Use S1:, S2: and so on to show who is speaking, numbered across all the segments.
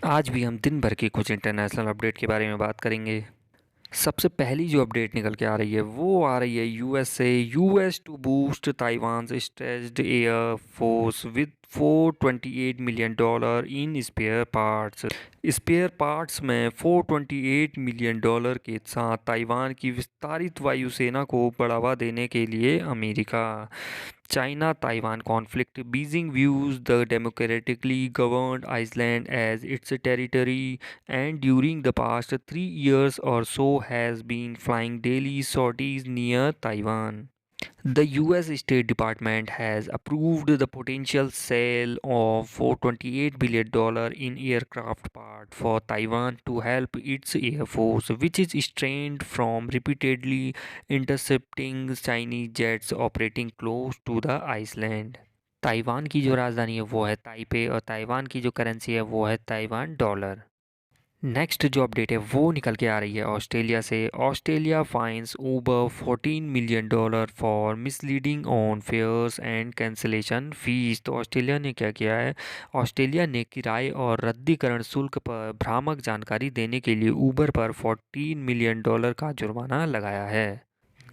S1: आज भी हम दिन भर की कुछ इंटरनेशनल अपडेट के बारे में बात करेंगे। सबसे पहली जो अपडेट निकल के आ रही है वो आ रही है यूएस से। US to boost Taiwan stretched air force with $428 million in spare parts. Spare parts में $428 मिलियन के साथ ताइवान की विस्तारित वायुसेना को बढ़ावा देने के लिए America. China Taiwan conflict. Beijing views the democratically governed island as its territory and during the past 3 years or so has been flying daily sorties near Taiwan. The US State Department has approved the potential sale of $428 billion in aircraft parts for Taiwan to help its air force, which is strained from repeatedly intercepting Chinese jets operating close to the island. Taiwan की जो राजधानी है वो है Taipei और Taiwan की जो currency है वो है ताइवान डॉलर। नेक्स्ट जो अपडेट है वो निकल के आ रही है ऑस्ट्रेलिया से। Australia fines over $14 million for misleading on fares and cancellation fees. तो ऑस्ट्रेलिया ने क्या किया है, ऑस्ट्रेलिया ने किराए और रद्दीकरण शुल्क पर भ्रामक जानकारी देने के लिए ऊबर पर $14 मिलियन का जुर्माना लगाया है।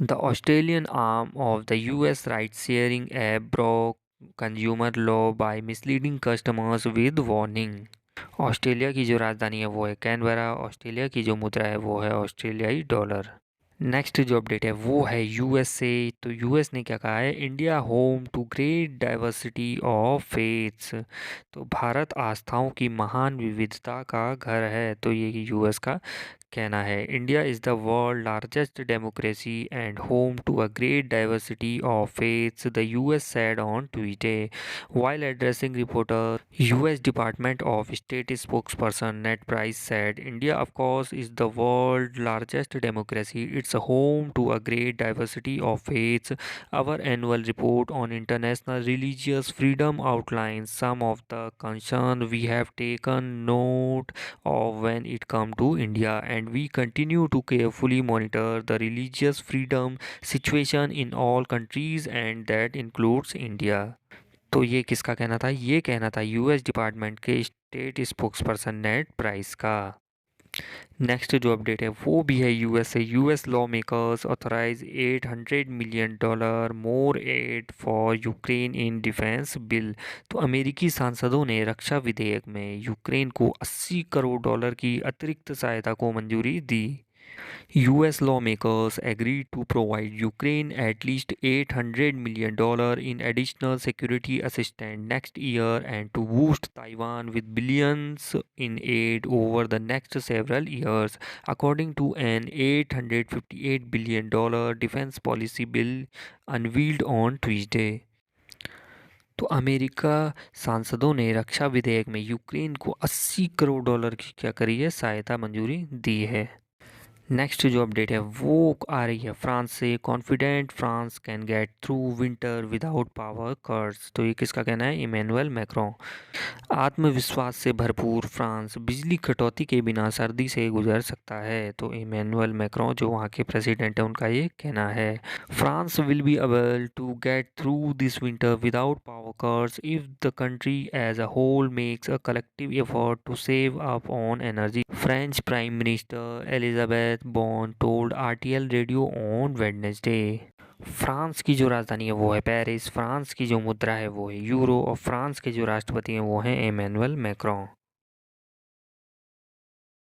S1: The Australian arm of the US right sharing app broke consumer law by misleading customers with warning. Australia की जो राजधानी है वो है कैनबरा। ऑस्ट्रेलिया की जो मुद्रा है वो है ऑस्ट्रेलियाई डॉलर। नेक्स्ट जो अपडेट है वो है यूएस से। तो यूएस ने क्या कहा है, India home to great diversity of faiths. तो भारत आस्थाओं की महान विविधता का घर है। तो ये यूएस का कहना है। India is the world largest democracy and home to a great diversity of faiths, the US said on Tuesday while addressing reporters. US Department of State spokesperson Ned Price said, India, of course, is the world's largest democracy. It's a home to a great diversity of faiths. Our annual report on international religious freedom outlines some of the concerns we have taken note of when it comes to India, and we continue to carefully monitor the religious freedom situation in all countries, and that includes India. तो ये किसका कहना था, ये कहना था US department के state spokesperson Ned Price का। नेक्स्ट जो अपडेट है वो भी है यूएस से। US lawmakers authorise $800 million more aid for Ukraine in defence bill. तो अमेरिकी सांसदों ने रक्षा विधेयक में यूक्रेन को $80 करोड़ की अतिरिक्त सहायता को मंजूरी दी। US lawmakers agreed to provide Ukraine at least $800 million in additional security assistance next year and to boost Taiwan with billions in aid over the next several years, according to an $858 billion defense policy bill unveiled on Tuesday. तो America सांसदों ने रक्षा विधेयक में Ukraine को $80 करोड़ की क्या करी है, सहायता मंजूरी दी है। नेक्स्ट जो अपडेट है वो आ रही है फ्रांस से। Confident France can get through winter without power cuts. तो ये किसका कहना है, इमैनुअल मैक्रों। आत्मविश्वास से भरपूर फ्रांस बिजली कटौती के बिना सर्दी से गुजर सकता है। तो इमैनुअल मैक्रों जो वहाँ के प्रेसिडेंट है उनका ये कहना है। France will be able to get through this winter without power cuts if the country as a whole makes a collective effort to save up on energy, French prime minister Elisabeth Borne told RTL radio on Wednesday. France की जो राजधानी है वो है Paris. France की जो मुद्रा है वो है यूरो और फ्रांस के जो राष्ट्रपति हैं वो हैं इमैनुअल मैक्रों।